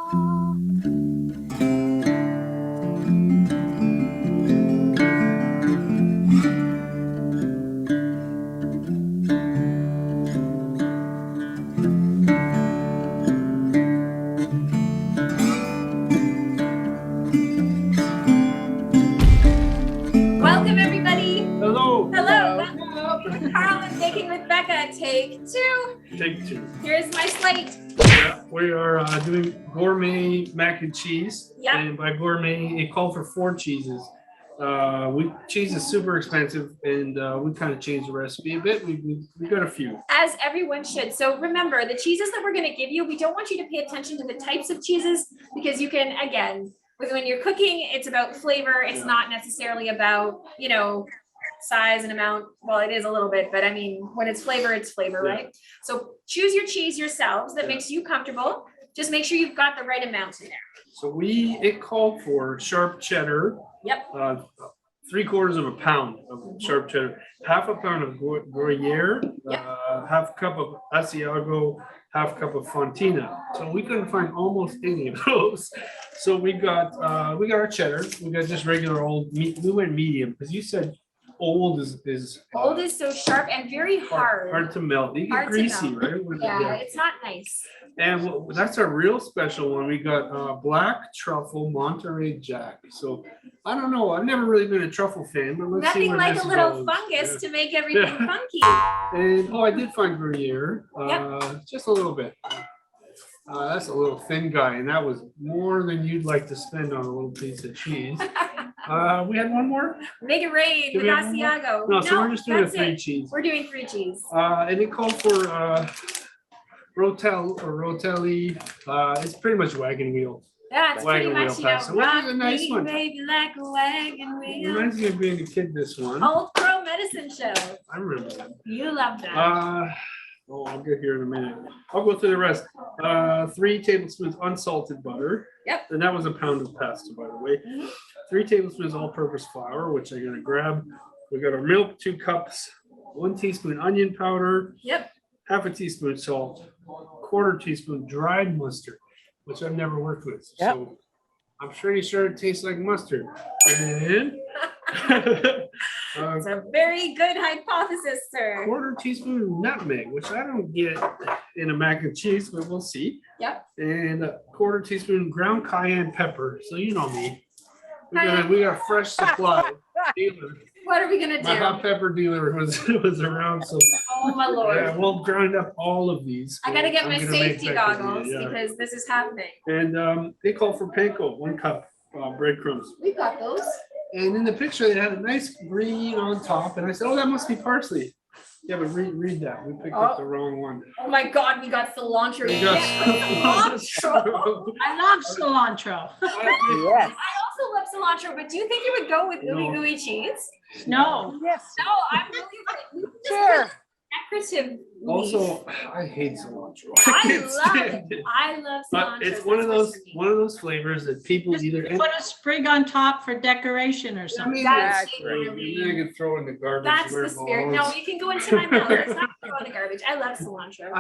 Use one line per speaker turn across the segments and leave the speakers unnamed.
Welcome everybody.
Hello.
Hello. Welcome to Carl and Baking with Becca. Take two.
Take two.
Here's my slate.
Yeah, we are doing gourmet mac and cheese.
Yep.
And by gourmet, it called for 4 cheeses. Cheese is super expensive, and we kind of changed the recipe a bit. We got a few.
As everyone should. So remember, the cheeses that we're going to give you, we don't want you to pay attention to the types of cheeses because you can, again, when you're cooking, it's about flavor. It's not necessarily about, size and amount. Well, it is a little bit, but I mean, when it's flavor, right? So choose your cheese yourselves that makes you comfortable. Just make sure you've got the right amount in there.
So it called for sharp cheddar.
Yep.
3/4 of a pound of sharp cheddar, half a pound of Gruyere, half a cup of Asiago, half a cup of Fontina. So we couldn't find almost any of those. So we got our cheddar. We got just regular old meat. We went medium because you said old is
Old is so sharp and very hard
to melt. You get greasy, right?
Yeah, it's not nice.
And that's our real special one. We got black truffle Monterey Jack. So I don't know. I've never really been a truffle fan, but let's see
Nothing
where
like
this
a little
goes.
fungus to make everything funky.
And I did find Gruyere, just a little bit. That's a little thin guy, and that was more than you'd like to spend on a little piece of cheese. We had one more?
Make it rain with Asiago.
No, so we're just doing a
that's
3 cheese.
We're doing 3 cheese.
And it called for rotelli. It's pretty much wagon wheel.
Yeah, it's
Wagon
pretty
wheel
much,
pasta, which is a nice
rock me,
one.
baby, like a wagon wheel.
Reminds me of being a kid, this one.
Old Crow Medicine Show.
I remember that.
You love that.
I'll get here in a minute. I'll go through the rest. 3 tablespoons unsalted butter.
Yep.
And that was a pound of pasta, by the way. 3 tablespoons all-purpose flour, which I'm gonna grab. We got our milk, 2 cups, 1 teaspoon onion powder.
Yep.
Half a teaspoon salt, 1/4 teaspoon dried mustard, which I've never worked with.
Yep.
So I'm pretty sure it tastes like mustard. And
It's a very good hypothesis, sir.
1/4 teaspoon nutmeg, which I don't get in a mac and cheese, but we'll see.
Yep.
And 1/4 teaspoon ground cayenne pepper. So you know me. We got a fresh supply. Dealer.
What are we gonna do?
My hot pepper dealer was around, so
Oh my lord.
yeah, we'll grind up all of these.
I gotta get
I'm
my
gonna make
safety
that for you,
goggles
yeah.
because this is happening.
And they call for panko, 1 cup breadcrumbs.
We got those.
And in the picture, they had a nice green on top, and I said, "Oh, that must be parsley." Yeah, but read that. We picked up the wrong one.
Oh my god, we got cilantro.
We got
Cilantro.
I love cilantro.
I
Yes.
also love cilantro, but do you think you would go with
No.
gooey cheese?
No.
Yes.
No, I'm really
Sure.
decorative.
Also, I hate cilantro.
I
can't
love
stand
it. I love cilantro.
But it's one of those flavors that people
Just
either.
put a sprig on top for decoration or
I
something.
mean,
That's
crazy. You can throw in the garbage.
That's
where
the
it
spirit.
belongs.
No, you can go into my mouth. It's not throw in the garbage. I love cilantro.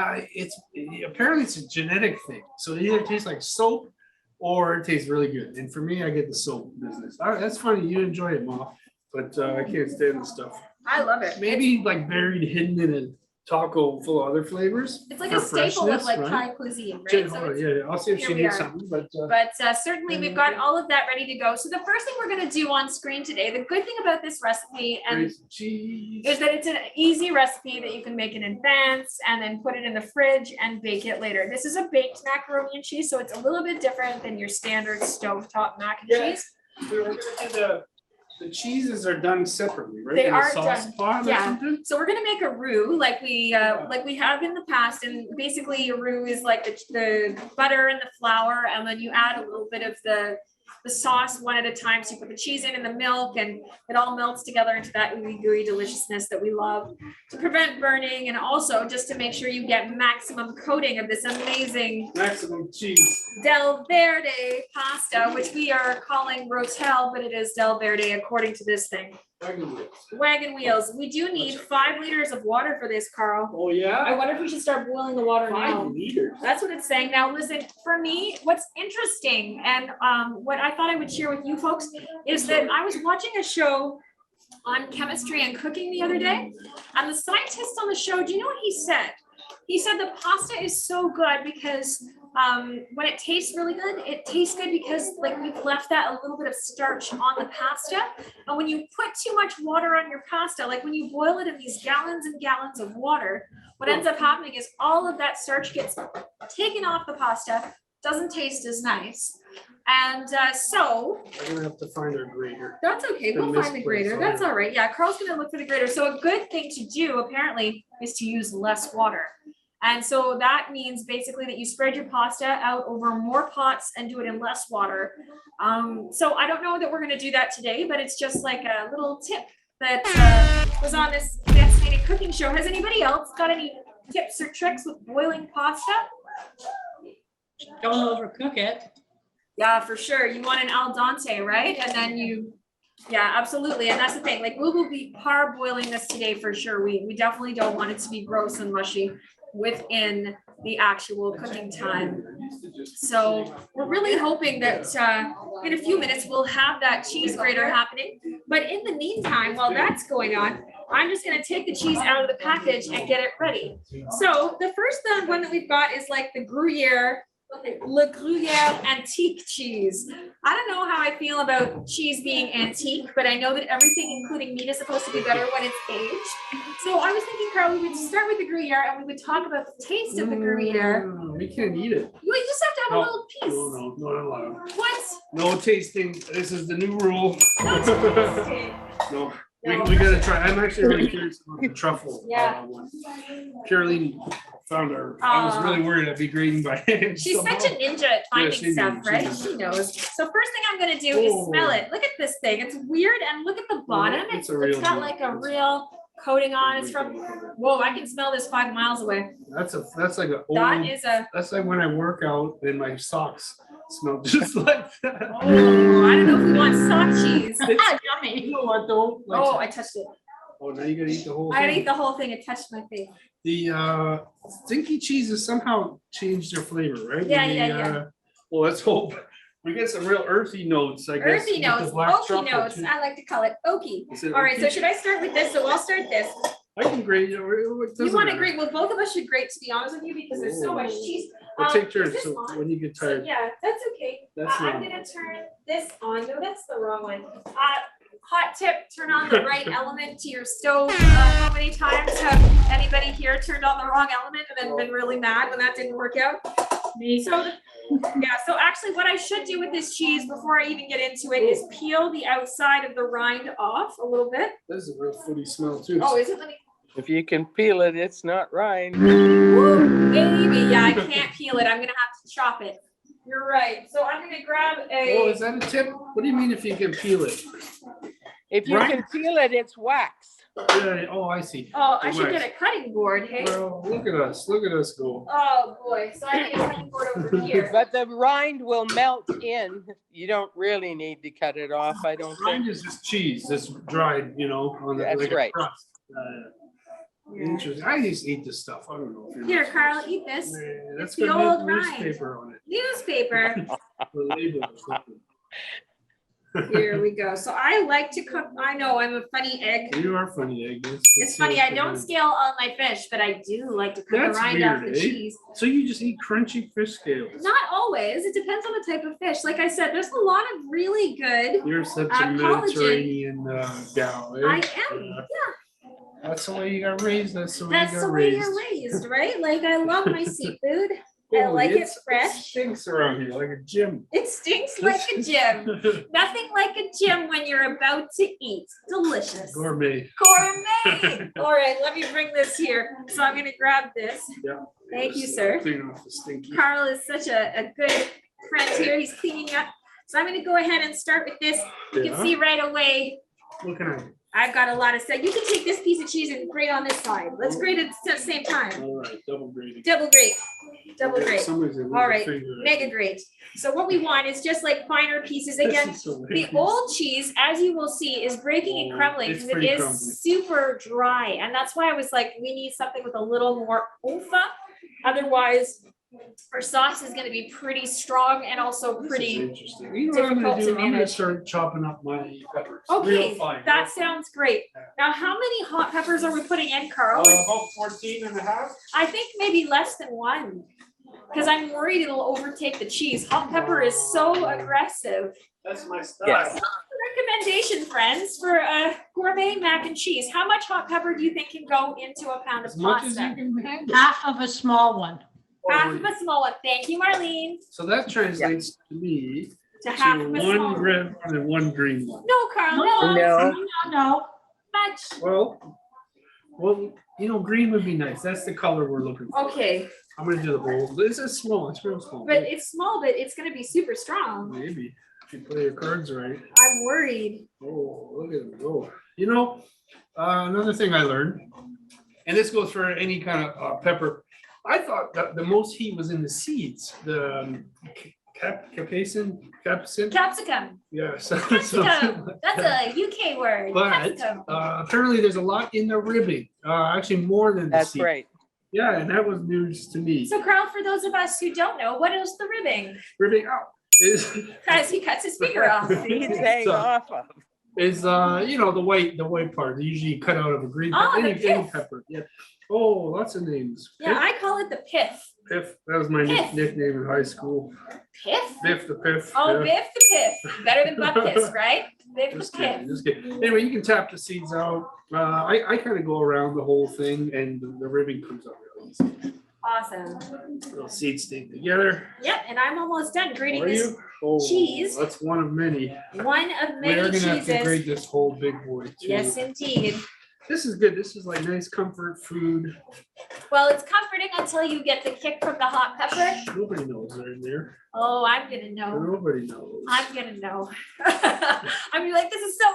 Apparently it's a genetic thing. So it either tastes like soap or it tastes really good. And for me, I get the soap business. That's funny. You enjoy it, Ma, but I can't stand the stuff.
I love it.
Maybe like buried, hidden in a taco full of other flavors.
It's like
for
a staple of
freshness,
like
right?
Thai cuisine, right?
Jen,
So
hold on,
it's-
yeah, I'll see if
here
she
we
needs
are.
something, but
But certainly we've got all of that ready to go. So the first thing we're going to do on screen today, the good thing about this recipe and
cheese.
is that it's an easy recipe that you can make in advance and then put it in the fridge and bake it later. This is a baked macaroni and cheese, so it's a little bit different than your standard stovetop mac and
Yeah.
cheese.
We're gonna do the cheeses are done separately, right?
They
In a
are
sauce
done,
pot or
yeah.
something?
So we're gonna make a roux like we have in the past, and basically a roux is like the butter and the flour, and then you add a little bit of the sauce one at a time. So you put the cheese in and the milk, and it all melts together into that ooey gooey deliciousness that we love to prevent burning, and also just to make sure you get maximum coating of this amazing
Maximum cheese.
Del Verde pasta, which we are calling Rotel, but it is Del Verde according to this thing. Wagon wheels. We do need 5 liters of water for this, Carl.
Oh, yeah?
I wonder if we should start boiling the water
5
now.
liters.
That's what it's saying. Now, listen, for me, what's interesting and what I thought I would share with you folks is that I was watching a show on chemistry and cooking the other day, and the scientist on the show, do you know what he said? He said the pasta is so good because when it tastes really good, it tastes good because like we've left that a little bit of starch on the pasta. And when you put too much water on your pasta, like when you boil it in these gallons and gallons of water, what ends up happening is all of that starch gets taken off the pasta, doesn't taste as nice. And so
I'm gonna have to find our grater.
that's okay. We'll find the grater. That's all right. Yeah, Carl's gonna look for the grater. So a good thing to do apparently is to use less water. And so that means basically that you spread your pasta out over more pots and do it in less water. So I don't know that we're gonna do that today, but it's just like a little tip that was on this fascinating cooking show. Has anybody else got any tips or tricks with boiling pasta?
Don't overcook it.
Yeah, for sure. You want an al dente, right? And then yeah, absolutely. And that's the thing, like we will be parboiling this today for sure. We definitely don't want it to be gross and mushy within the actual cooking time. So we're really hoping that in a few minutes we'll have that cheese grater happening. But in the meantime, while that's going on, I'm just gonna take the cheese out of the package and get it ready. So the first one that we've got is like the Gruyere, Le Gruyere antique cheese. I don't know how I feel about cheese being antique, but I know that everything, including meat, is supposed to be better when it's aged. So I was thinking, Carl, we would start with the Gruyere and we would talk about the taste of the Gruyere.
We can't eat it.
You just have to have a little piece.
No, not allowed.
What?
No tasting. This is the new rule.
No tasting.
No. We gotta try. I'm actually really curious about the truffle.
Yeah.
One. Caroline found her. I was really worried I'd be grading by hand.
She's
somehow.
such a ninja at finding
she
stuff,
knows,
right?
she
She knows. So first thing I'm gonna do is smell it. Look at this thing. It's weird, and look at the bottom.
It's
It's
a real
got
deal.
like a real coating on. It's from. Whoa! I can smell this 5 miles away.
That's like a old.
That is a.
That's like when I work out and my socks smell just like that.
Oh, I don't know if we want sock cheese.
Ah, yummy.
You know what though? Like,
Oh, I touched it.
oh, now you gotta eat the whole
I
thing.
ate the whole thing. It touched my face.
The stinky cheeses somehow changed their flavor, right?
Yeah,
When
yeah,
they,
yeah.
Well, let's hope we get some real earthy notes, I guess.
Earthy
with the
notes,
black
oaky
truffle,
notes.
too.
I like to call it oaky.
Is it
All right,
oaky?
so should I start with this? So I'll start this.
I can grade you.
You want to grate? Well, both of us should grate, to be honest with you, because there's so much cheese.
We'll take
Is
turns.
this
So
on?
when you get
So,
tired,
yeah, that's okay.
That's
I'm
not-
gonna turn this on. No, that's the wrong one. Hot tip, turn on the right element to your stove. How many times have anybody here turned on the wrong element and then been really mad when that didn't work out?
Me.
So, yeah, so actually what I should do with this cheese before I even get into it is peel the outside of the rind off a little bit.
this is a real foodie smell too.
Oh, is it? Let me,
If you can peel it, it's not rind.
woo, baby, yeah, I can't peel it. I'm gonna have to chop it. You're right. So I'm gonna grab
Oh,
a,
is that a tip? What do you mean if you can peel it?
If you
Rind?
can peel it, it's wax.
Yeah, oh, I see.
oh, I
The
should
wax.
get a cutting board, hey?
Well, look at us. Look at us go.
Oh, boy, so I need a cutting board over here.
But the rind will melt in. You don't really need to cut it off, I don't
Rind
think.
is just cheese that's dried, you know, on the
That's
like a
right.
crust. Interesting. I used to eat this stuff. I don't know. If you're
Here,
not-
Carl, eat this.
Man, that's
the
got
old rind.
newspaper on it.
Newspaper.
The label or something.
Here we go. So I like to cook, I know I'm a funny egg.
You are funny, I guess.
It's funny, I don't scale all my fish, but I do like to cook the
That's
rind off
weird,
the
eh?
cheese.
So you just eat crunchy fish scales.
Not always. It depends on the type of fish. Like I said, there's a lot of really good.
You're such a
collagen.
Mediterranean gal. Eh?
I am.
That's the way you got raised. That's the way
That's
you
the
got
way
raised.
you're raised, right? Like I love my seafood. I
Holy,
like it
it's-
fresh.
It stinks around here like a gym.
It stinks like a gym. Nothing like a gym when you're about to eat. Delicious.
Gourmet.
Gourmet. All right, let me bring this here. So I'm gonna grab this.
Yeah.
Thank you, sir.
Clean off the stinky.
Carl is such a good friend here. He's cleaning up. So I'm gonna go ahead and start with this. You can
Yeah.
see right away
Looking at it.
I've got a lot of stuff. You can take this piece of cheese and grate on this side. Let's grate it at the same time.
All right, double grading.
Double grate. Double
Okay,
grate.
somebody's a little
All right,
finger.
mega grate. So what we want is just like finer pieces.
This
Again,
is so
the
heavy.
old cheese, as you will see, is breaking and
Oh,
crumbling
it's
because it
pretty
is
crumbly.
super dry. And that's why I was like, we need something with a little more oomph. Otherwise, our sauce is gonna be pretty strong and also
This is
pretty.
interesting. You know what I'm gonna
difficult to
do? I'm gonna
manage.
start chopping up my peppers. Real
Okay,
fine,
that
real fine.
sounds great. Now, how many hot peppers are we putting in, Carl?
About 14 and a half.
I think maybe less than one. Because I'm worried it'll overtake the cheese. Hot pepper is so aggressive.
That's my style.
Yes.
Recommendation, friends, for a gourmet mac and cheese. How much hot pepper do you think can go into a pound of
As much as you
pasta?
can handle.
Half of a small one.
Half of a small one. Thank you, Marlene.
So that translates to me
To half
to
of a small
one
one.
red one and one green one.
No, Carl, no.
No.
No.
Much.
Well, you know, green would be nice. That's the color we're looking for.
Okay,
I'm gonna do the whole. This is small. It's real small.
but it's small, but it's gonna be super strong.
Maybe if you play your cards right.
I'm worried.
Oh, look at them go. You know, another thing I learned, and this goes for any kind of pepper. I thought that the most heat was in the seeds. The capsaicin.
Capsicum.
Yeah.
Capsicum. That's a UK word.
But
Capsicum.
apparently there's a lot in the ribbing. Actually more than the
That's
seed.
right.
Yeah, and that was news to me.
So, Carl, for those of us who don't know, what is the ribbing?
Ribbing out is
As he cuts his finger off.
Seeds hang
So-
off of.
is you know, the white part. They usually cut out of a green
Oh,
pepper.
the
Any
pith.
pepper. Yeah. Oh, lots of names.
Yeah, I call it the piff.
Piff. That was my
Piff.
nickname in high school.
Piff?
Biff the Piff.
Oh,
yeah.
Biff the piff. Better than butt piss, right? Biff the
Just
piff.
kidding, just kidding. Anyway, you can tap the seeds out. I kind of go around the whole thing and the ribbing comes out really easy.
Awesome.
Little seeds stay together.
Yep, and I'm almost done grating
Are
this.
you? Oh,
cheese.
That's one of many.
One of
We
many
are gonna have to
cheeses.
grate this whole big boy too.
Yes, indeed.
This is good. This is like nice comfort food.
Well, it's comforting until you get the kick from the hot pepper.
Nobody knows they're in there.
Oh, I'm gonna know.
Nobody knows.
I'm gonna know. I'm gonna be like, this is so.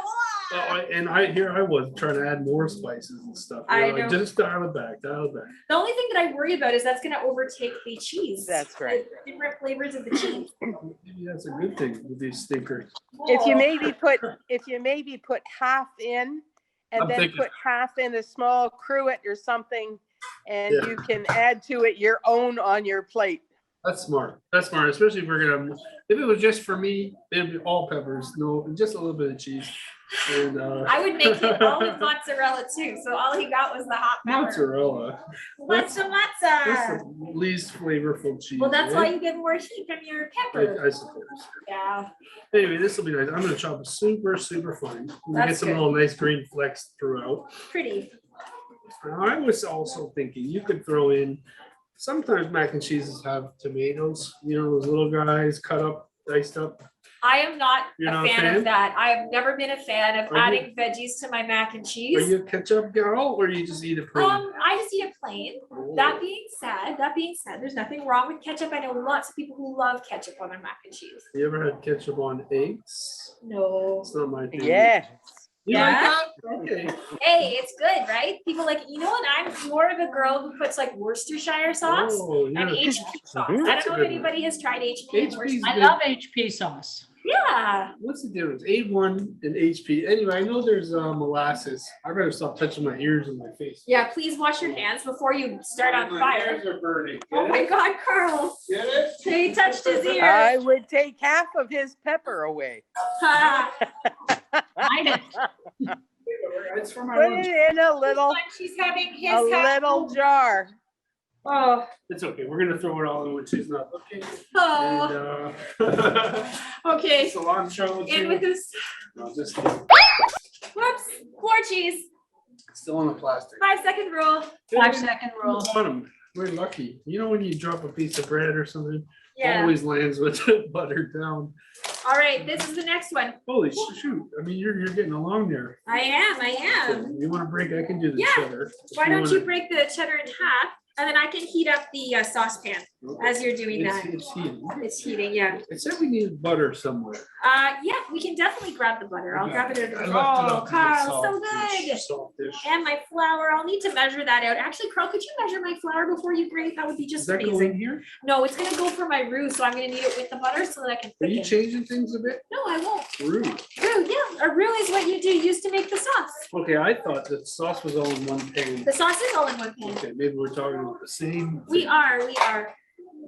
And I was trying to add more spices and stuff.
I
You're like,
know.
just dial it back, dial it back.
The only thing that I worry about is that's gonna overtake the cheese.
That's right.
The different flavors of the cheese.
Maybe that's a good thing with these stinkers.
If you
Oh.
maybe put half in and
I'm
then
thinking-
put half in a small cruet or something, and
Yeah.
you can add to it your own on your plate.
That's smart. That's smart, especially if we're gonna. If it was just for me, it'd be all peppers, no, just a little bit of cheese. And
I would make it all with mozzarella too. So all he got was the hot pepper.
mozzarella.
What's the
That's
matza?
the least flavorful cheese.
Well, that's why
right?
you get more heat from your pepper.
I suppose.
Yeah.
Anyway, this will be nice. I'm gonna chop it super fine. We get
That's
some
good.
little nice green flecks throughout.
Pretty.
I was also thinking you could throw in, sometimes mac and cheeses have tomatoes, you know, those little guys cut up, diced up.
I am not
You're
a
not a
fan
fan?
of that. I have never been a fan of
Are you?
adding veggies to my mac and
Are
cheese.
you a ketchup gal or you just eat it plain?
I just eat it plain.
Oh.
That being said, there's nothing wrong with ketchup. I know lots of people who love ketchup on their mac and cheese.
You ever had ketchup on eggs?
No.
It's not my thing.
Yeah.
You like
Yeah.
that? Okay.
Hey, it's good, right? People like, you know what? I'm more of a girl who puts like Worcestershire sauce
Oh,
and
yeah.
HP sauce.
Mhm.
I
That's
don't
a
know if
good one.
anybody has tried HP. and
HP's
Worcestershire.
I
good.
love HP sauce.
Yeah.
What's the difference? A1 and HP. Anyway, I know there's molasses. I better stop touching my ears and my face.
Yeah, please wash your hands before you start on
My
fire.
hands are burning.
Oh my God, Carl.
Get it?
He touched his ear.
I would take half of his pepper away.
Ha.
Hide it.
It's for my
Put
lunch.
it in a little,
Like she's having his
a
half
little
full.
jar.
Oh,
It's okay. We're gonna throw it all in when she's not looking.
oh.
And
Okay.
cilantro.
In
too.
with this.
No, just kidding.
Whoops. Floor cheese.
Still in the plastic.
5-second rule.
5-second rule.
Bottom. We're lucky. You know when you drop a piece of bread or something,
Yeah.
always lands with it buttered down.
All right. This is the next one.
Holy shoot! I mean, you're getting along there.
I am.
You want to break? I can do the
Yeah.
cheddar.
Why don't you
wanna-
break the cheddar in half and then I can heat up the saucepan. as you're doing
It's,
that.
it's heating.
It's heating, yeah.
It said we needed butter somewhere.
Yeah, we can definitely grab the butter. I'll grab it.
I left it
Oh,
up to get
Carl, so
softish,
good.
softish.
And my flour, I'll need to measure that out. Actually, Carl, could you measure my flour before you grate? That would be
Does
just
that go in
amazing.
here?
No, it's gonna go for my roux, so I'm gonna need it with the butter so that I can
Are you
thicken.
changing things a bit?
No, I won't.
Roux.
Roux, yeah. A roux is what you do used to make the sauce.
Okay, I thought that sauce was all in one pan.
The sauce is all in one pan.
Okay, maybe we're talking about the same.
We
thing.
are, we are.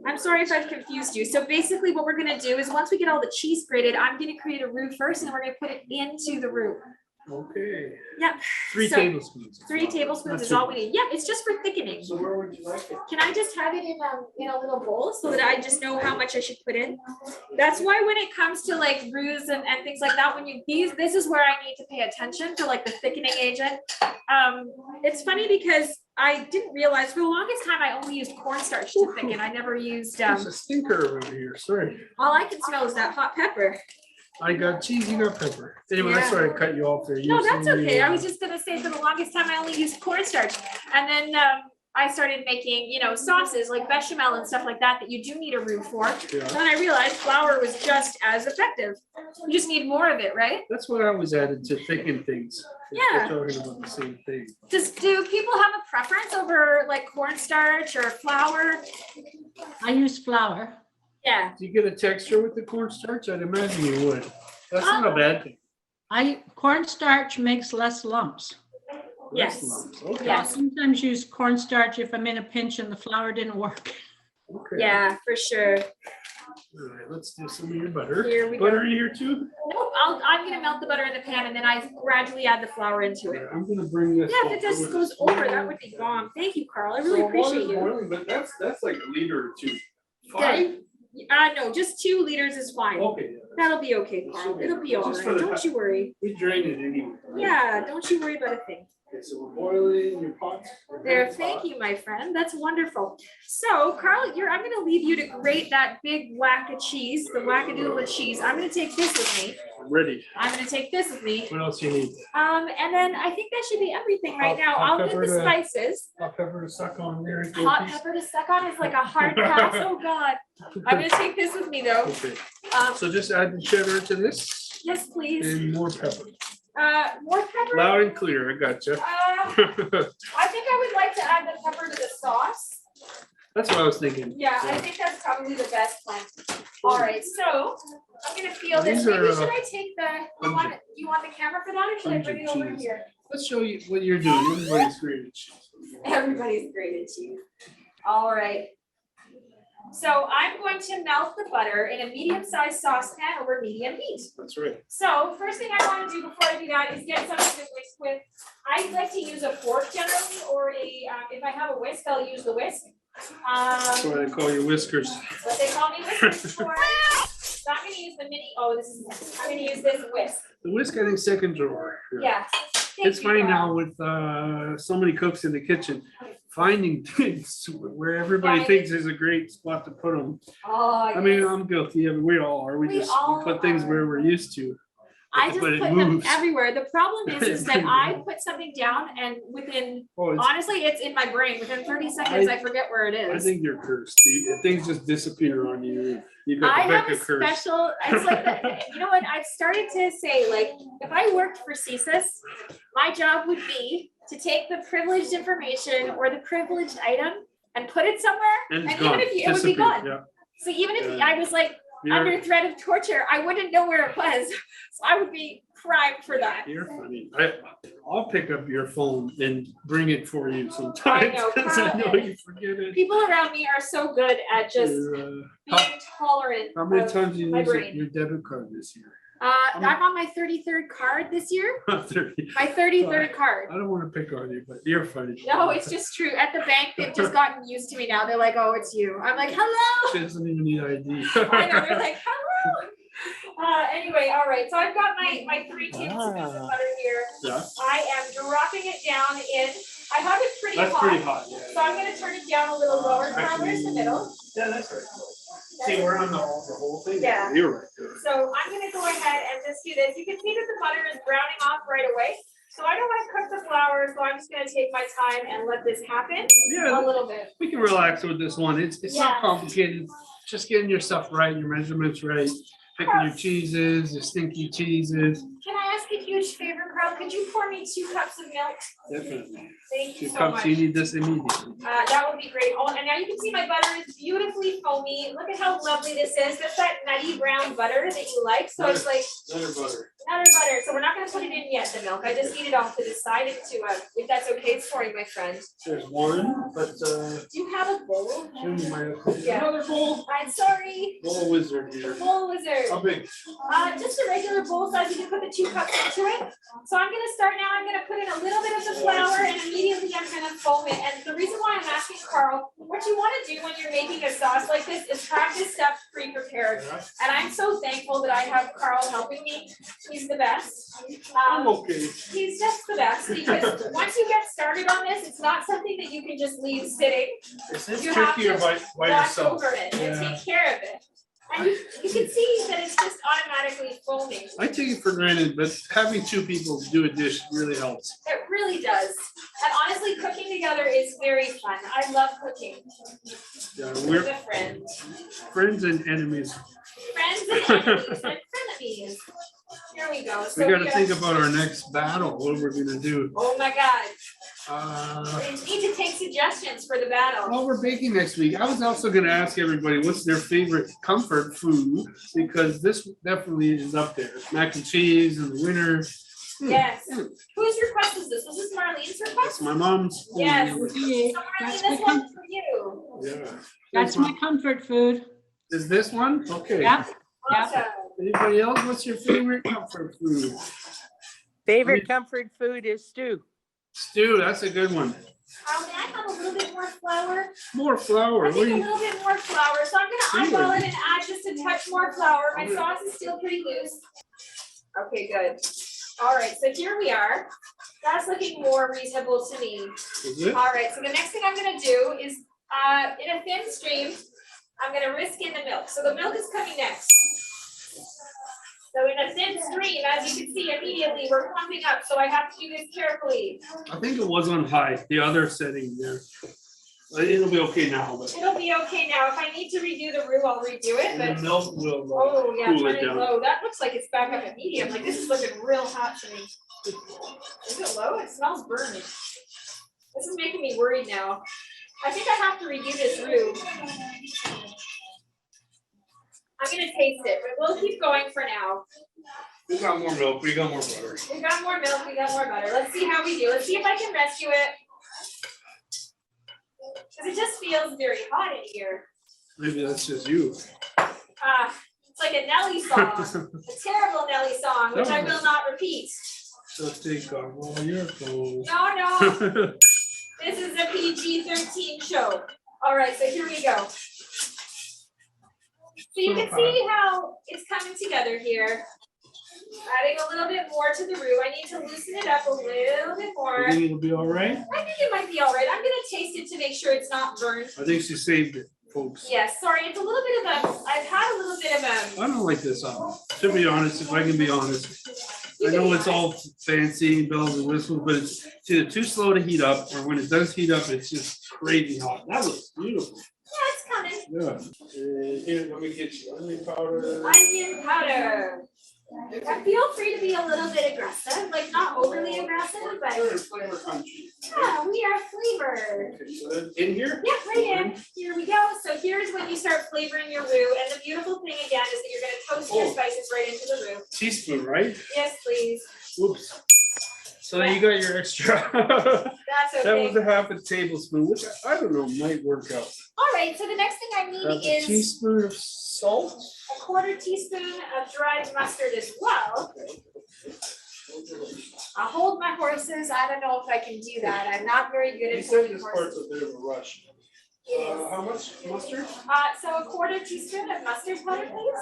I'm sorry if I've confused you. So basically what we're gonna do is once we get all the cheese grated, I'm gonna create a roux first and then we're gonna put it into the roux.
Okay.
Yep.
3
So,
tablespoons.
3 tablespoons
That's
is all
it.
we need. Yeah, it's just for thickening.
So where would you like it?
Can I just have it in a little bowl so that I just know how much I should put in? That's why when it comes to like roux and things like that, when you this is where I need to pay attention to like the thickening agent. It's funny because I didn't realize for the longest time I only used cornstarch to thicken. I never used
There's a stinker over here, sorry.
all I can smell is that hot pepper.
I got cheese, you got pepper. Anyway, I'm
Yeah.
sorry to cut you off there. You
No,
were
that's
saying
okay.
you,
I was just gonna say for the longest time I only used cornstarch. And then I started making, you know, sauces like bechamel and stuff like that that you do need a roux for.
Yeah.
And then I realized flour was just as effective. You just need more of it, right?
That's what I always added to thicken things. If
Yeah.
We're talking about the same thing.
Do people have a preference over like cornstarch or flour?
I use flour.
Yeah.
Do you get a texture with the cornstarch? I'd imagine you would. That's not a bad thing.
Cornstarch makes less lumps.
Yes.
Less lumps. Okay.
Yeah.
I sometimes use cornstarch if I'm in a pinch and the flour didn't work.
Okay.
Yeah, for sure.
All right, let's do some of your butter.
Here we go.
Butter in here too?
Nope, I'm gonna melt the butter in the pan and then I gradually add the flour into it.
I'm gonna bring this.
Yeah, if it just goes over, that would be bomb. Thank you, Carl. I really appreciate you.
Boiling, but that's like a liter or two.
Yeah. No, just 2 liters is fine.
Okay.
That'll be okay, Carl. It'll be all
Just for
right.
the-
Don't you worry.
We drain it anyway. right?
Yeah, don't you worry about a thing.
Okay, so we're boiling your pot.
There, thank you, my friend. That's wonderful. So, Carl, I'm gonna leave you to grate that big whack of cheese, the wackadoodle of cheese. I'm gonna take this with me.
I'm ready.
I'm gonna take this with me.
What else you need?
And then I think that should be everything right now.
Hot
I'll get
pepper
the
to-
spices.
Hot pepper to suck on there.
Hot pepper to suck on is like a hard pass. Oh God. I'm gonna take this with me though.
Okay,
Um,
so just add the cheddar to this
yes, please.
and more pepper.
More pepper.
Loud and clear, I gotcha.
I think I would like to add the pepper to the sauce.
That's what I was thinking.
Yeah, I think that's probably the best plan. All right, so I'm gonna feel this.
These
Maybe
are,
should I take you want the camera for that or should I bring it over
cheese.
here?
Let's show you what you're doing. Everybody's grated cheese.
Everybody's grated cheese. All right. So I'm going to melt the butter in a medium-sized saucepan over medium heat.
That's right.
So first thing I want to do before I do that is get something to whisk with. I like to use a fork generally, or if I have a whisk, I'll use the whisk.
That's why they call you whiskers.
What they call me whiskers for. So I'm gonna use the mini, I'm gonna use this whisk.
The whisk, I think, second drawer.
Yeah.
It's
Thank you,
funny
Carl.
now with so many cooks in the kitchen, finding things where everybody
Right.
thinks is a great spot to put them.
Oh,
I mean,
yes.
I'm guilty of it. We all are. We
We
just
all
put things
are.
where we're used to.
I just
but
put
it
them
moves.
everywhere. The problem is
It
that I
moves.
put something down and within,
Oh, it's,
honestly, it's in my brain. Within 30 seconds, I forget where it
I
is.
think you're cursed. Things just disappear on you. You got
I
the
have
Becca
a
curse.
special, it's like, you know what, I've started to say, like, if I worked for CSIS, my job would be to take the privileged information or the privileged item and put it somewhere,
And it's
and even
gone.
if it would be
Disappeared,
gone.
yeah.
So even if
Yeah.
I was like
You're,
under threat of torture, I wouldn't know where it was. So I would be primed for that.
you're funny. I'll pick up your phone and bring it for you sometimes.
know,
'Cause I know
Carl.
you forget it.
People around me are so good at just
You're,
being tolerant.
how many
of
times you
my
use
brain.
your debit card this year?
I'm on my 33rd card this year.
30.
My 33rd card.
I don't want to pick on you, but you're funny.
No, it's just true. At the bank, they've just gotten used to me now. They're like, oh, it's you. I'm like, hello.
She doesn't even need ID.
I know, they're like, hello. Anyway, all right. So I've got my 3 tablespoons of butter here.
Yeah,
I am dropping it down in. I have it pretty
that's
hot.
pretty hot. Yeah.
So I'm gonna turn it down a little lower. Carl, where's the middle?
Yeah, that's right. See, we're on the whole thing.
Yeah.
You're right.
So I'm gonna go ahead and just do this. You can see that the butter is browning off right away. So I don't want to cook the flour, so I'm just gonna take my time and let this happen
Yeah,
a little bit.
we can relax with this one. It's
Yeah.
not complicated. Just getting your stuff right, your measurements right, picking your cheeses, your stinky cheeses.
Can I ask a huge favor, Carl? Could you pour me 2 cups of milk?
Definitely.
Thank you
2
so
cups,
much.
you need this immediately.
That would be great. Oh, and now you can see my butter is beautifully foamy. Look at how lovely this is. That's that nutty brown butter that you like. So it's like
Butter, butter.
nutter butter. So we're not gonna put it in yet, the milk. I just need it off to the side if that's okay for you, my friend.
There's one, but
Do you have a bowl? Yeah.
another bowl.
I'm sorry.
Bowl wizard here.
Bowl wizard.
How big?
Just a regular bowl size. You can put the 2 cups into it. So I'm gonna start now. I'm gonna put in a little bit of the flour and immediately I'm gonna foam it. And the reason why I'm asking Carl, what you wanna do when you're making a sauce like this is practice stuff pre-prepared. And I'm so thankful that I have Carl helping me. He's the best.
I'm okay.
He's just the best because once you get started on this, it's not something that you can just leave sitting.
Is this
You have
trickier
to
by
Watch
yourself?
over it and
Yeah.
take care of it. And you can see that it's just automatically foaming.
I take it for granted, but having 2 people do a dish really helps.
It really does. And honestly, cooking together is very fun. I love cooking
Yeah,
with
we're
a friend.
friends and enemies.
Friends and enemies and frenemies. Here we go.
We
So
gotta
we
think about our next battle, what we're gonna do.
oh my God.
Uh,
We need to take suggestions for the battle.
Well, we're baking next week. I was also gonna ask everybody what's their favorite comfort food, because this definitely is up there. Mac and cheese in the winter.
Yes. Whose request is this? This is Marlene's
That's
request?
my mom's.
Yes.
Yeah,
So Marlene,
that's
this
my
one's for you.
Yeah.
That's my comfort food.
Is this one? Okay.
Yep. Yeah.
Awesome.
Anybody else? What's your favorite comfort food?
Favorite comfort food is stew.
Stew, that's a good one.
May I have a little bit more flour?
More flour.
I
What
think
do
a
you?
little bit more flour, so I'm gonna eyeball it and add just a touch more flour. My sauce is still pretty loose. Okay, good. All right, so here we are. That's looking more reasonable to me.
Is it?
All right, so the next thing I'm gonna do is, in a thin stream, I'm gonna whisk in the milk. So the milk is coming next. So in a thin stream, as you can see immediately, we're pumping up, so I have to do this carefully.
I think it was on high, the other setting there. It'll be okay now, but
It'll be okay now. If I need to redo the roux, I'll redo it,
the
but.
milk will
Oh, yeah,
cool
turn
it
it
down.
low. That looks like it's back up at medium. Like this is looking real hot to me. Is it low? It smells burnt. This is making me worried now. I think I have to redo this roux. I'm gonna taste it, but we'll keep going for now.
We got more milk, we got more butter.
We got more milk, we got more butter. Let's see how we do. Let's see if I can rescue it. Because it just feels very hot in here.
Maybe that's just you.
It's like a Nelly song, a terrible Nelly song, which I will not repeat.
So take off all your clothes.
No, this is a PG-13 show. All right, so here we go. So you can see how it's coming together here. Adding a little bit more to the roux. I need to loosen it up a little bit
You
more.
think it'll be all right?
I think it might be all right. I'm gonna taste it to make sure it's not burnt.
I think she saved it, folks.
Yes, sorry, it's a little bit of a, I've had a little bit of a.
I don't like this to be honest, if I can be honest. I know it's all fancy, bells and whistles, but it's either too slow to heat up, or when it does heat up, it's just crazy hot. That looks beautiful.
Yeah, it's coming.
Yeah. And here, let me get you onion powder.
Onion powder. And feel free to be a little bit aggressive, like not overly aggressive, but
Flavor country.
yeah, we are flavored.
Okay, so that's in here?
Yeah, right in. Here we go. So here's when you start flavoring your roux. And the beautiful thing again is that you're gonna toast your spices right into the roux.
Teaspoon, right?
Yes, please.
Whoops. So you got your extra.
That's
That was
okay.
a half a tablespoon, which I don't know, might work out.
All right, so the next thing I need
Half a
is
teaspoon of salt.
a quarter teaspoon of dried mustard as well. I'll hold my horses. I don't know if I can do that. I'm not very good
You
at
said
holding
this part's
horses.
a bit of a rush.
Yes.
How much mustard?
So a quarter teaspoon of mustard powder, please.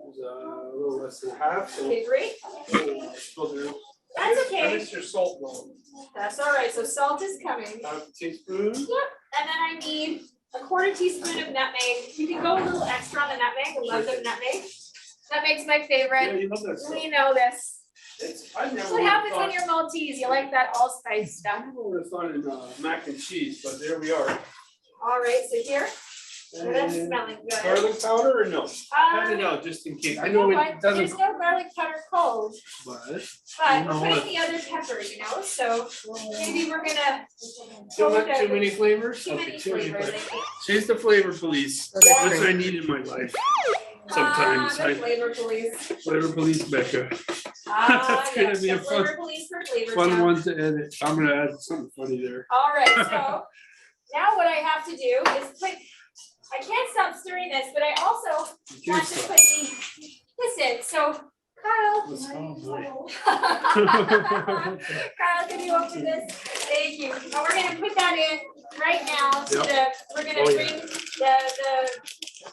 It's a little less than half, so.
Okay, great. That's okay.
At least your salt though.
That's all right. So salt is coming.
Half a teaspoon.
Yep. And then I need a quarter teaspoon of nutmeg. You can go a little extra on the nutmeg. I love the nutmeg. Nutmeg's my
Yeah,
favorite.
you love that stuff.
We know this.
I never
That's what
would've
happens when
thought-
you're Maltese. You like that allspice
I
stuff.
never would have thought in mac and cheese, but there we are.
All right, so here, so that's
And
smelling good.
garlic powder or no? Cut it out just in case. I
You know
know
what?
it doesn't,
There's no garlic powder clove,
but
but
You know
we're
what?
putting the other peppers, you know, so maybe we're gonna
too many flavors?
too
Okay,
many
too many
flavors. I
flavors.
think.
She's the flavor police. That's what I need in my life. Sometimes.
The flavor police.
Flavor police, Becca.
Ah,
gonna
yes,
be
the
a
flavor police for Flavor
Fun
Town.
one to edit. I'm gonna add something funny there.
All right, so now what I have to do is put, I can't stop stirring this, but I also
You
want
can't
to
stop.
put the, listen, so Kyle.
Oh, boy.
Kyle, can you open this? Thank you. And we're gonna put that in right now to
Yep.
we're gonna
Oh, yeah.
bring the,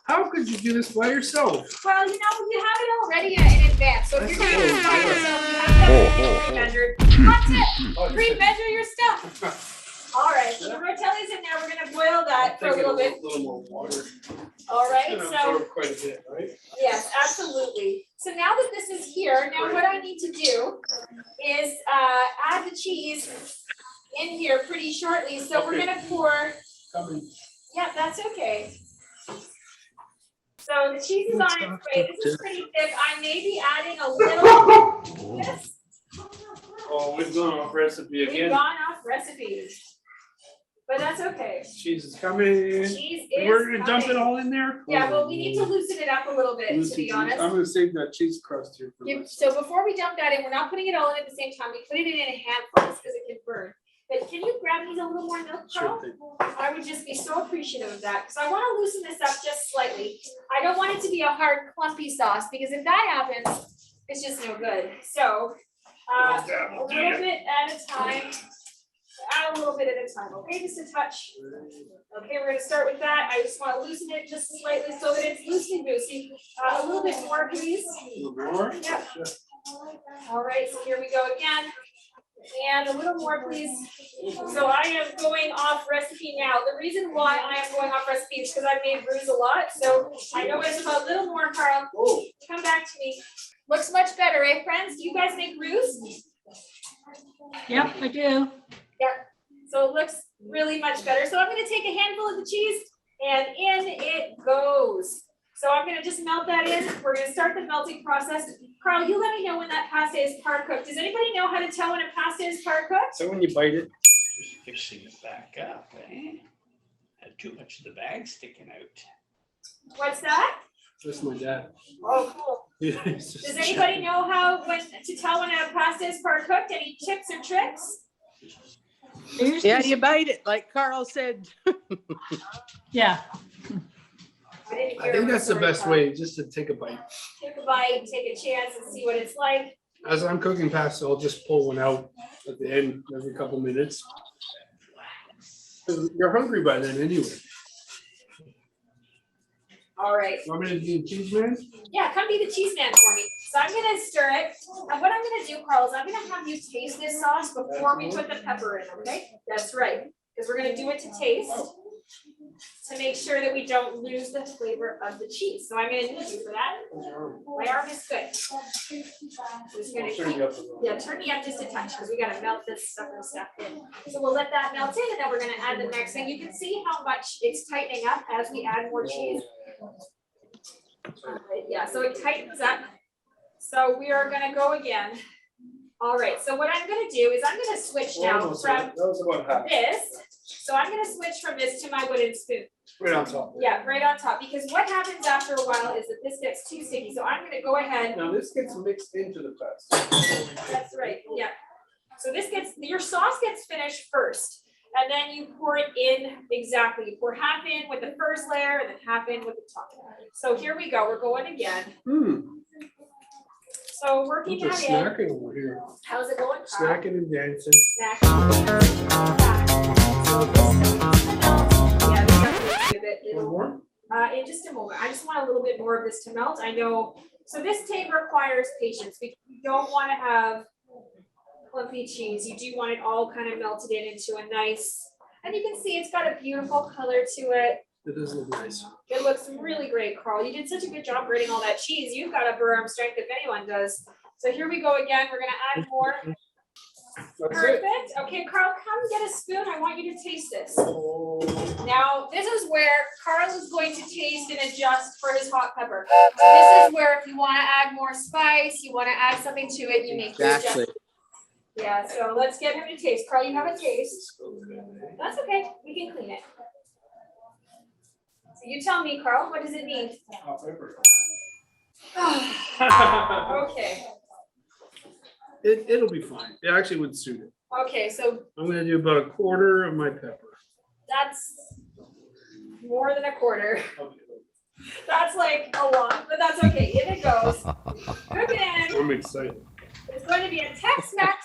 How could you do this by yourself?
well, you know, you have it already in advance, so if you're gonna do it by yourself, you have to have it pre-measured. That's it, pre-measure your stuff. All right, so the rotelli's in there, we're gonna boil that for a little bit.
Little more water.
All right,
Gonna
so.
absorb quite a bit, right?
Yes, absolutely. So now that this is here, now what I need to do is add the cheese in here pretty shortly. So we're
Okay.
gonna pour,
Coming.
yeah, that's okay. So the cheese is on its way. This is pretty thick. I may be adding a little this.
Oh, we've gone off recipe
We've
again.
gone off recipes. But that's okay.
Cheese is coming.
Cheese is
We're gonna dump it
coming.
all in there?
Yeah, well, we need to loosen it up a little bit, to
Loosen
be
cheese.
honest.
I'm gonna save that cheese crust here for myself.
So before we dump that in, we're not putting it all in at the same time. We put it in handfuls because it can burn. But can you grab me a little more milk, Carl?
Sure thing.
I would just be so appreciative of that because I want to loosen this up just slightly. I don't want it to be a hard, clumpy sauce because if that happens, it's just no good. So a little bit at a time. Add a little bit at a time, okay? Just a touch. Okay, we're gonna start with that. I just want to loosen it just slightly so that it's loosey goosey. A little bit more, please.
A little more?
Yep. All right, so here we go again. And a little more, please. So I am going off recipe now. The reason why I am going off recipe is because I've made roux a lot. So I know it's about a little more, Carl.
Oh,
Come back to me. Looks much better, eh, friends? Do you guys make roux?
Yep, I do.
So it looks really much better. So I'm gonna take a handful of the cheese and in it goes. So I'm gonna just melt that in. We're gonna start the melting process. Carl, you let me know when that pasta is par cooked. Does anybody know how to tell when a pasta is par cooked?
so when you bite it,
Just fixing it back up, eh? Had too much of the bag sticking out.
What's that?
that's my dad.
Oh, cool.
It's just
Does anybody know when to tell when a pasta is par cooked? Any tips or tricks?
Here's
Yeah,
this-
you bite it, like Carl said.
Yeah,
Didn't
I
hear
think
it
that's the
before,
best
Carl.
way, just to take a bite.
Take a bite, take a chance and see what it's like.
As I'm cooking pasta, I'll just pull one out at the end every couple minutes. 'Cause you're hungry by then anyway.
All right.
Want me to do cheese man?
Yeah, come be the cheese man for me. So I'm gonna stir it. And what I'm gonna do, Carl, is I'm gonna have you taste this sauce before we put the pepper in, okay? That's right, because we're gonna do it to taste, to make sure that we don't lose the flavor of the cheese. So I'm gonna need you for that. My arm is good. Just gonna keep, yeah, turn me up just a touch, because we gotta melt this stuff in. So we'll let that melt in, and then we're gonna add the next thing. You can see how much it's tightening up as we add more cheese. Yeah, so it tightens up. So we are gonna go again. All right, so what I'm gonna do is I'm gonna switch now
Almost,
from
that was about half,
this. So I'm gonna switch from this to my wooden spoon.
right on top.
Yeah, right on top, because what happens after a while is that this gets too sticky. So I'm gonna go ahead.
Now this gets mixed into the pasta.
That's right, yeah. So this gets, your sauce gets finished first. And then you pour it in exactly. You pour half in with the first layer and then half in with the top. So here we go, we're going again. So working
Just
that in.
snacking over here.
How's it going, Carl?
Snacking and dancing.
Snack. So this yeah, we got to give it.
One more?
In just a moment. I just want a little bit more of this to melt. I know, so this tape requires patience. We don't want to have clumpy cheese. You do want it all kind of melted in into a nice, and you can see it's got a beautiful color to it.
It does look nice.
It looks really great, Carl. You did such a good job grating all that cheese. You've got upper arm strength if anyone does. So here we go again. We're gonna add more.
That's it.
Perfect. Okay, Carl, come get a spoon. I want you to taste this.
Oh,
Now, this is where Carl is going to taste and adjust for his hot pepper. So this is where if you want to add more spice, you want to add something to it, you make your
Exactly.
adjustment. Yeah, so let's get him to taste. Carl, you have a taste. That's okay. We can clean it. So you tell me, Carl, what does it need?
hot pepper.
Okay.
It'll be fine. It actually would suit it.
Okay, so
I'm gonna do about a quarter of my pepper.
that's more than a quarter.
Okay.
That's like a lot, but that's okay. In it goes. Cook it in.
I'm excited.
It's going to be a Tex-Mex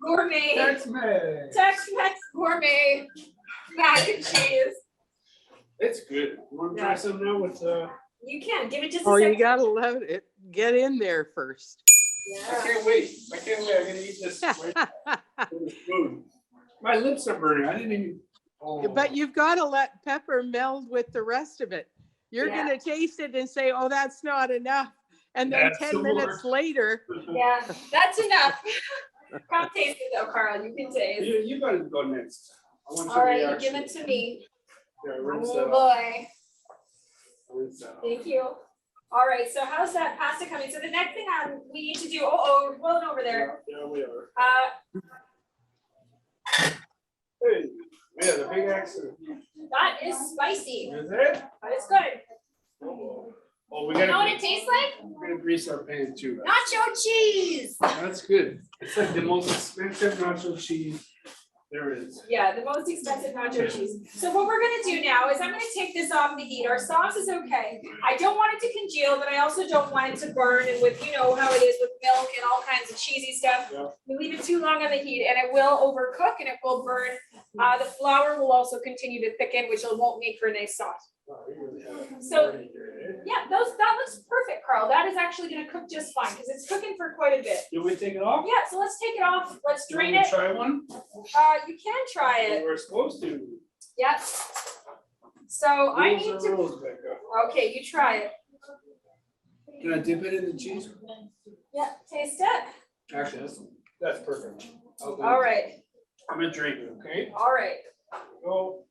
gourmet.
Tex-Mex.
Tex-Mex gourmet mac and cheese.
It's good. You wanna try some now with
You can give it just a
Oh,
second.
you gotta let it get in there first.
I
Yeah.
can't wait. I can't wait. I'm gonna eat this with this food. My lips are burning. I didn't even. Oh.
But you've gotta let pepper meld with the rest of it. You're
Yeah.
gonna taste it and say, oh, that's not enough. And then
That's
10
the
minutes
word.
later,
Yeah, that's enough. Come taste it though, Carl. You can taste.
You gotta go next. I want
All
some
right, you
reaction.
give it to me.
Yeah, rinse
Oh
that off.
boy.
Rinse that off.
Thank you. All right, so how's that pasta coming? So the next thing we need to do, we're boiling over there.
Yeah, we are.
Uh,
Hey, yeah, the big accent.
that is spicy,
Is it?
but it's good.
Oh, we
You know what
gotta,
it tastes like?
we're gonna grease our pan too.
Nacho cheese.
That's good. It's like the most expensive nacho cheese there is.
Yeah, the most expensive nacho cheese. So what we're gonna do now is I'm gonna take this off the heat. Our sauce is okay. I don't want it to congeal, but I also don't want it to burn. And with, you know how it is with milk and all kinds of cheesy stuff.
Yeah.
You leave it too long on the heat and it will overcook and it will burn. The flour will also continue to thicken, which won't make for a nice sauce.
Wow, we really have it
So-
ready here, eh?
Yeah, that looks perfect, Carl. That is actually gonna cook just fine because it's cooking for quite a bit.
Do we take it off?
Yeah, so let's take it off. Let's
You
drain
wanna
it.
Try one?
You can try it.
We're supposed to.
Yep. So I
Rules
need
are
to,
rules, Becca.
okay, you try it.
Can I dip it in the cheese?
Yeah, taste it.
Actually, that's perfect. I'll do it.
All right,
I'm gonna drink it, okay?
all right.
Go.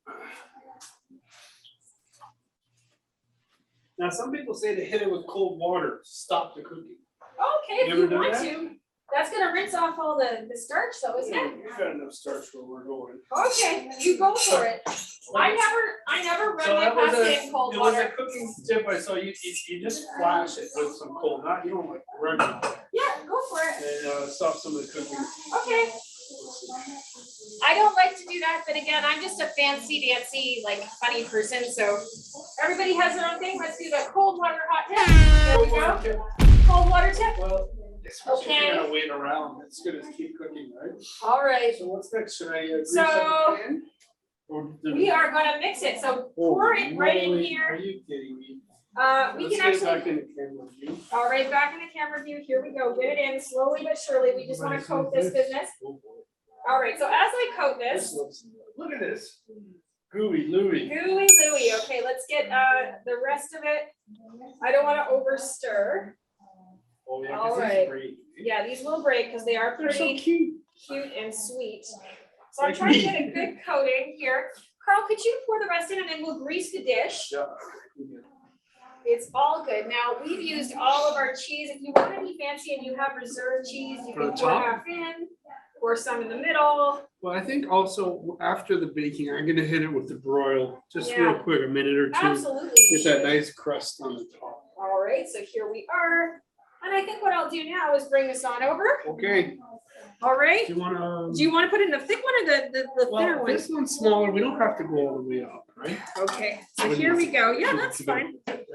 Now, some people say to hit it with cold water to stop the cooking.
Okay, if
You
you
ever done
want
that?
to. That's gonna rinse off all the starch though, isn't it?
We've got enough starch where we're going.
Okay, you go for it. I never
So
run my
that was
pasta in cold
it was a
water.
cooking tip I saw. You just flash it with some cold, not, you don't like run it.
Yeah, go for it.
And stop some of the cooking.
Okay. I don't like to do that, but again, I'm just a fancy dancy, like funny person, so everybody has their own thing. Let's do the cold water hot tip. There we go. Cold water tip.
Well, especially if
Okay.
you're gonna wait around, it's good to keep cooking, right?
All right.
So what's next? Should I grease
So,
up the pan? Or do-
We are gonna mix it. So
Oh,
pour it right in
moly, Are
here.
you kidding me?
We
Let's
can
get back
actually,
in the camera view.
all right, back in the camera view. Here we go. Get it in slowly but surely. We just wanna coat this business.
Oh, boy.
All right, so as I coat
This
this,
looks, look at this. Gooey Louie.
gooey Louie. Okay, let's get the rest of it. I don't wanna over stir.
Oh, yeah,
All
'cause these
right.
break.
Yeah, these will break because they are
They're so
pretty
cute.
cute and sweet. So I'm
Like
trying to
me.
get a good coating here. Carl, could you pour the rest in and then we'll grease the dish?
Yeah.
It's all good. Now, we've used all of our cheese. If you want to be fancy and you have reserved cheese, you
For
can
the
pour
top?
half in, pour some in the middle.
Well, I think also after the baking, I'm gonna hit it with the broil, just
Yeah.
real quick, a minute or two.
Absolutely. you
Get that
should.
nice crust on the top.
All right, so here we are. And I think what I'll do now is bring this on over.
Okay,
All right.
do you wanna?
Do you want to put it in the thick one or the thinner
Well,
one?
this one's smaller, we don't have to go all the way up, right?
Okay, so
What do
here
you
we
think?
go. Yeah,
Give it
that's
to them.
fine.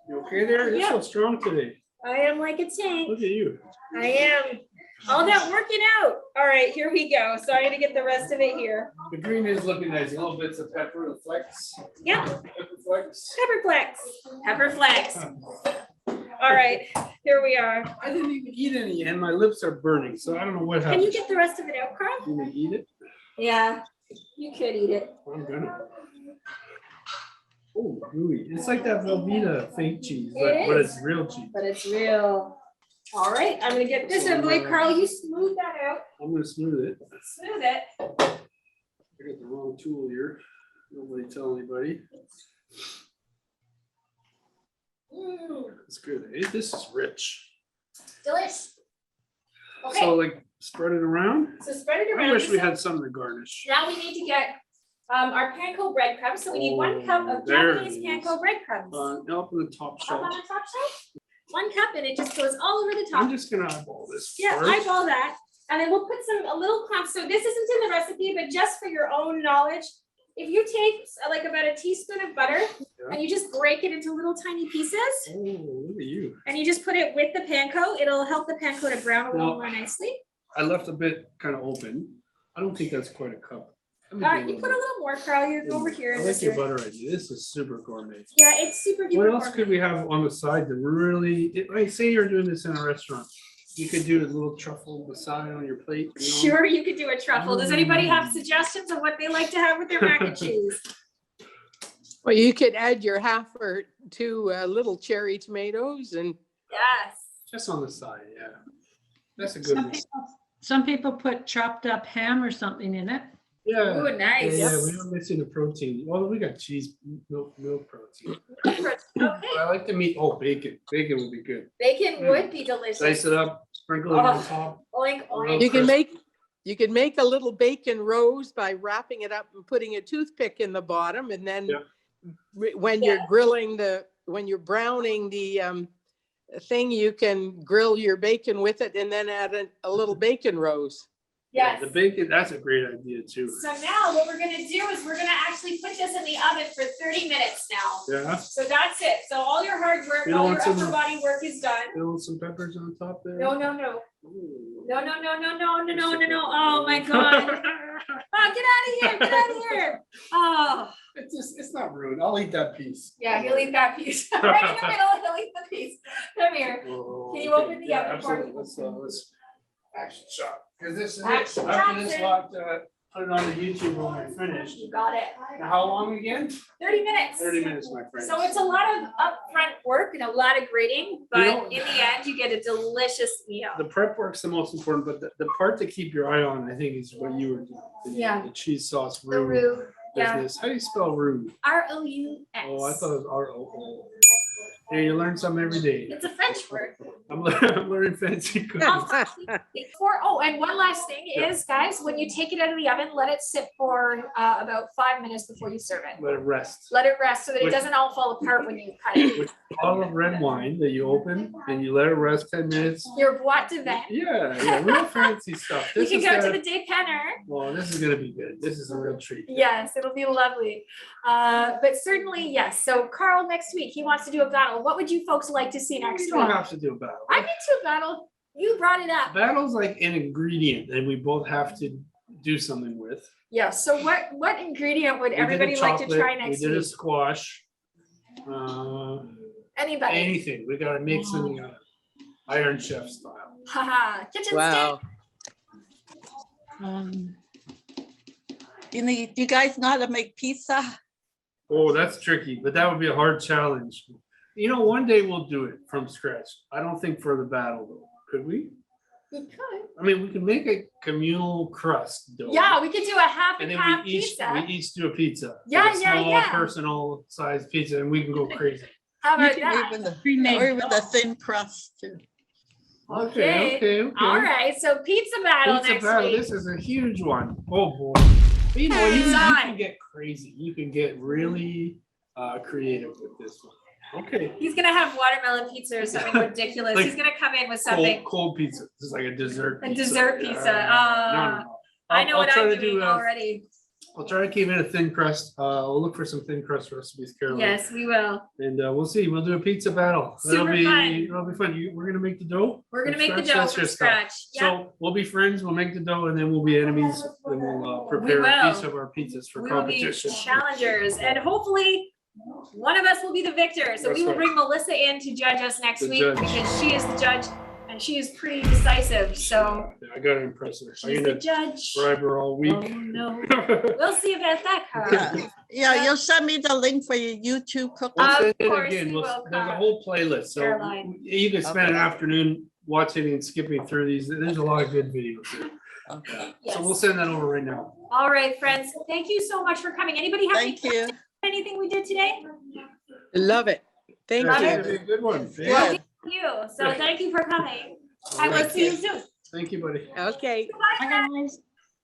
You okay there? You're
Yeah.
so strong today.
I am like a tank.
Look at you.
I am. All that working out. All right, here we go. So I'm gonna get the rest of it here.
The green is looking nice, little bits of pepper, the flecks.
Yeah.
Pepper flecks.
Pepper flex. Pepper flex. All right, here we are.
I didn't even eat any and my lips are burning, so I don't know what
Can
happened.
you get the rest of it out, Carl?
Can you eat it?
Yeah, you could eat it.
I'm gonna. Oh, gooey. It's like that Velveeta fake cheese,
It
but
is.
it's real cheese.
But it's real. All right, I'm gonna get this out of the way. Carl, you smooth that out.
I'm gonna smooth it.
Smooth it.
I got the wrong tool here. Nobody tell anybody. It's good, eh? This is rich.
Delish. Okay,
So like spread it around.
so spread it
I
around.
wish we
So
had some to garnish.
now we need to get our panko breadcrumbs. So we need 1 cup of
there it
Japanese
is.
panko breadcrumbs.
Up on the top
Up
shelf.
on the top shelf. 1 cup, and it just goes all over the
I'm
top.
just gonna eyeball this
Yeah,
first.
eyeball that. And then we'll put a little clump. So this isn't in the recipe, but just for your own knowledge, if you take like about a teaspoon of butter and you just break it into little tiny pieces
Oh, look at you.
and you just put it with the panko, it'll help the panko to brown a little
Well,
more nicely.
I left a bit kind of open. I don't think that's quite a cup. Let me do
You put a little more, Carl. You go over here.
I
and
like
just
your
do it.
butter idea. This is super gourmet.
Yeah, it's super duper.
What else
gourmet.
could we have on the side to really, like say you're doing this in a restaurant, you could do a little truffle beside on your plate. You know?
Sure, you could do a truffle. Does anybody have suggestions of what they like to have with their mac and cheese?
Well, you could add your 1/2 or 2 little cherry tomatoes and
Yes.
Just on the side, yeah. That's a good
Some
one.
some people put chopped up ham or something in it.
Yeah.
Ooh, nice.
Yeah, we don't mix in the protein. Well, we got cheese, milk protein.
Okay.
I like the meat. Oh, bacon. Bacon would be good.
Bacon would be delicious.
Slice it up, sprinkle it on
Oh.
top.
Oink, oink.
you can
Crisp.
make a little bacon rose by wrapping it up and putting a toothpick in the bottom, and then
Yeah.
when you're when you're browning the thing, you can grill your bacon with it and then add a little bacon rose.
Yes.
The bacon, that's a great idea too.
So now what we're gonna do is we're gonna actually put this in the oven for 30 minutes now.
Yeah.
So that's it. So all your hard work,
You don't
all
want
your
some-
upper body work is done.
Throw some peppers on top there.
No, no, no.
Ooh.
No, no, no, no, no, no, no, no, no. Oh my God. Oh, get out of here. Get out of here. Oh,
It's not rude. I'll eat that piece.
yeah, he'll eat that piece. Right in the middle, he'll eat the piece. Come here.
Oh,
Can you open the
yeah,
oven for me?
absolutely. Let's action shot. Because this is
Action
it. After this
Johnson.
lot, put it on the YouTube when we're finished.
You got it.
Now, how long again?
30 minutes.
30 minutes, my friend.
So it's a lot of upfront work and a lot of grating, but
know-
in the end, you get a delicious meal.
The prep work's the most important, but the part to keep your eye on, I think, is what you were doing.
Yeah.
The cheese sauce
The
roux
roux, yeah.
business. How do you spell roux?
R-O-U-X.
Oh, I thought it was R-O-O. Yeah, you learn something every day.
It's a French word.
I'm learning fancy cooking.
And one last thing is, guys, when you take it out of the oven, let it sit for about 5 minutes before you serve it.
Let it rest.
Let it rest so that it
With-
doesn't all fall apart when you cut it.
With a bottle of red wine that you open and you let it rest 10 minutes.
Your boîte de vin.
Yeah, real fancy stuff.
You
This
can
is
go to
gonna-
the dépanner.
Well, this is gonna be good. This is a real treat.
Yes, it'll be lovely. But certainly, yes. So Carl, next week, he wants to do a battle. What would you folks like to see next
You don't
week?
have to do a battle.
I'm into a battle. You brought it up.
Battle's like an ingredient that we both have to do something with.
Yeah, so what ingredient would
We did a
everybody like to
chocolate,
try next
We did a
week?
squash.
Anybody?
Anything. We gotta make something Iron Chef style.
Haha, kitchen
Wow.
You guys know how to make pizza?
Oh, that's tricky, but that would be a hard challenge. You know, one day we'll do it from scratch. I don't think for the battle though. Could we?
stick. You could.
I mean, we can make a communal crust dough.
Yeah, we could do a half
And
and
then
half
we
pizza.
each do a pizza.
Yeah,
Like a
yeah,
small
yeah.
personal size pizza, and we can go crazy.
How
You
about
can
that?
even
Pre-made
or even the thin crust too.
Okay. All right, so pizza battle
Pizza
next
battle.
week.
This is a huge one. Oh boy. But you know, you
It's on.
can get crazy. You can get really creative with this one. Okay.
He's gonna have watermelon pizza or something ridiculous.
Like
He's gonna come in with something.
Cold pizza. This is like a dessert.
A dessert pizza.
No.
I know what
try
I'm
to
doing
do,
already.
I'll try to keep it a thin crust. We'll look for some thin crust recipes, Caroline.
Yes, we will.
And we'll see. We'll do a pizza battle.
Super fun.
It'll be fun. We're gonna make the dough.
We're gonna
from
make the
scratch?
dough
That's
from
your stuff.
scratch. Yeah.
So we'll be friends. We'll make the dough, and then we'll be enemies. And we'll prepare
will.
each of our pizzas for
We will be
competition.
challengers, and hopefully one of us will be the victor. So
That's
we will
right.
bring Melissa in to judge us next
The
week
judge.
because she is the judge and and she is pretty decisive, so
Yeah, I gotta impress her.
she's
I'm
the
gonna
judge.
bribe her all
Oh,
week.
no. We'll see about that, Carl.
Yeah, yeah, you'll send me the link for your YouTube
We'll
cookbook.
Of
send it
course
again.
we
We'll-
will,
There's a
Carl.
whole playlist, so
Caroline.
you can spend an
Okay.
afternoon watching and skipping through these. There's a lot of good videos here.
Okay.
So we'll
Yes.
send that over right now.
All right, friends, thank you so much for coming. Anybody have any
Thank you.
anything we did today?
Love it. Thank
Love
you.
it.
It'll be a good one.
Good.
Yeah.
Thank you. So thank you for coming. I will
Thank
see you
you.
soon.
Thank you, buddy.
Okay.
Bye, guys.